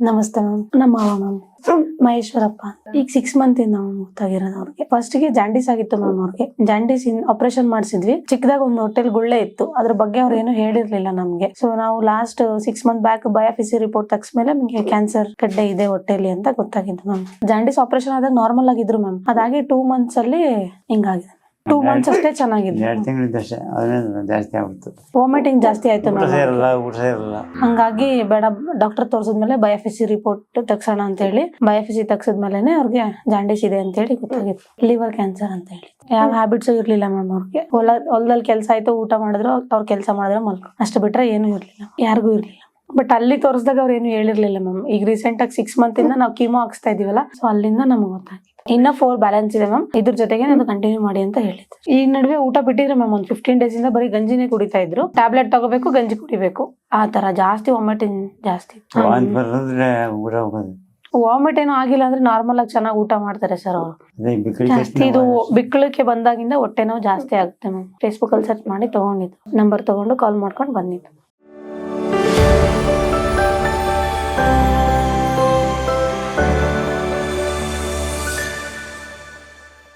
ನಮಸ್ತೆ ಮ್ಯಾಮ್. ನಮ್ಮ ಮಾವ ಮ್ಯಾಮ್ ಮಹೇಶ್ವರಪ್ಪ. ಈಗ 6 ಮಂತ್ ಇಂದ ಗೊತ್ತಾಗಿರೋದು ಅವ್ರಿಗೆ. ಫಸ್ಟ್ ಗೆ ಜಾಂಡೀಸ್ ಆಗಿತ್ತು ಮ್ಯಾಮ್. ಅವ್ರಿಗೆ ಜಾಂಡೀಸ್ ಆಪರೇಷನ್ ಮಾಡಿಸಿದ್ವಿ. ಚಿಕ್ಕದಾಗ ಒಂದು ಹೊಟ್ಟೆಲ್ ಗುಳ್ಳೆ ಇತ್ತು. ಅದ್ರ ಬಗ್ಗೆ ಅವ್ರು ಏನು ಹೇಳಿರ್ಲಿಲ್ಲ ನಮ್ಗೆ. ಸೊ ನಾವು last 6 month back biopsy report ತಗ್ಸ್ಮೇಲೆ ನಮ್ಗೆ ಕ್ಯಾನ್ಸರ್ ಗಡ್ಡೆ ಇದೆ ಹೊಟ್ಟೆಲಿ ಅಂತ ಗೊತ್ತಾಗಿದ್ದು ಮ್ಯಾಮ್. ಜಾಂಡೀಸ್ ಆಪರೇಷನ್ ಆದಾಗ ನಾರ್ಮಲ್ ಆಗಿದ್ರು ಮ್ಯಾಮ್. ಅದಾಗಿ 2 ಮಂತ್ಸ್ ಅಲ್ಲಿ ಹಿಂಗಾಗಿದೆ. 2 ಮಂತ್ಸ್ ಅಷ್ಟೇ ಚೆನ್ನಾಗಿದ್ದು. 2 ತಿಂಗಳಿದ್ದಷ್ಟೇ ಅದನ್ನೇ ಜಾಸ್ತಿ ಆಗ್ಬಿಡ್ತು. ವಾಮಿಟಿಂಗ್ ಜಾಸ್ತಿ ಆಯ್ತು ಊಟ ಮ್ಯಾಮ್. ಸೇರಲ್ಲ. ಹಂಗಾಗಿ ಬೇಡ ಡಾಕ್ಟರ್ ತೋರ್ಸಿದ್ಮೇಲೆ ಬಯೋಪ್ಸಿ ರಿಪೋರ್ಟ್ ತಗ್ಸೋಣ ಅಂತ ಹೇಳಿ ಬಯೋಪ್ಸಿ ತಗ್ಸದ್ಮೇಲೆ ಅವ್ರಿಗೆ ಜಾಂಡೀಸ್ ಇದೆ ಅಂತ ಹೇಳಿ ಗೊತ್ತಾಗಿತ್ತು. ಲಿವರ್ ಕ್ಯಾನ್ಸರ್ ಅಂತ ಹೇಳಿ. ಯಾವ ಹ್ಯಾಬಿಟ್ಸ್ ಇರ್ಲಿಲ್ಲ ಮ್ಯಾಮ್ ಅವ್ರಿಗೆ. ಹೊಲದಲ್ಲಿ ಕೆಲಸ ಆಯ್ತು, ಊಟ ಮಾಡಿದ್ರು, ಅವ್ರ ಕೆಲಸ ಮಾಡಿದ್ರೆ ಮಲ್ಕೊ ಅಷ್ಟು ಬಿಟ್ರೆ ಏನು ಇರ್ಲಿಲ್ಲ, ಯಾರಿಗೂ ಇರ್ಲಿಲ್ಲ. ಬಟ್ ಅಲ್ಲಿ ತೋರಿಸಿದಾಗ ಅವ್ರು ಏನು ಹೇಳಿರ್ಲಿಲ್ಲ ಮ್ಯಾಮ್. ಈಗ ರೀಸೆಂಟ್ ಆಗಿ 6 ಮಂತ್ ಇಂದ ನಾವು ಕೀಮೋ ಹಾಕ್ಸ್ತಾ ಇದೀವಲ್ಲ, ಸೊ ಅಲ್ಲಿಂದ ನಮ್ಗೆ ಗೊತ್ತಾಗಿತ್ತು. ಇನ್ನ 4 ಬ್ಯಾಲೆನ್ಸ್ ಇದೆ ಮ್ಯಾಮ್. ಇದ್ರ ಜೊತೆಗೆ ನಾನು ಕಂಟಿನ್ಯೂ ಮಾಡಿ ಅಂತ ಹೇಳಿದ್ರು. ಈ ನಡುವೆ ಊಟ ಬಿಟ್ಟಿದ್ರೆ ಮ್ಯಾಮ್ ಒಂದು 15 ಡೇಸ್ ಇಂದ ಬರೀ ಗಂಜಿನೇ ಕುಡಿತಾ ಇದ್ರು. ಟ್ಯಾಬ್ಲೆಟ್ ತಗೋಬೇಕು, ಗಂಜಿ ಕುಡಿಬೇಕು, ಆ ತರ ಜಾಸ್ತಿ ವಾಮಿಟಿಂಗ್ ಜಾಸ್ತಿ. ವಾಮಿಟ್ ಏನೋ ಆಗಿಲ್ಲ ಅಂದ್ರೆ ನಾರ್ಮಲ್ ಆಗಿ ಚೆನ್ನಾಗಿ ಊಟ ಮಾಡ್ತಾರೆ ಸರ್ ಅವರು. ಜಾಸ್ತಿ ಇದು ಬಿಕ್ಕಳಕ್ಕೆ ಬಂದಾಗಿಂದ ಹೊಟ್ಟೆ ನೋವು ಜಾಸ್ತಿ ಆಗುತ್ತೆ ಮ್ಯಾಮ್. ಫೇಸ್ಬುಕ್ ಅಲ್ಲಿ ಸರ್ಚ್ ಮಾಡಿ ತಗೊಂಡಿದ್ದು, ನಂಬರ್ ತಗೊಂಡು ಕಾಲ್ ಮಾಡ್ಕೊಂಡು ಬಂದಿದ್ದು.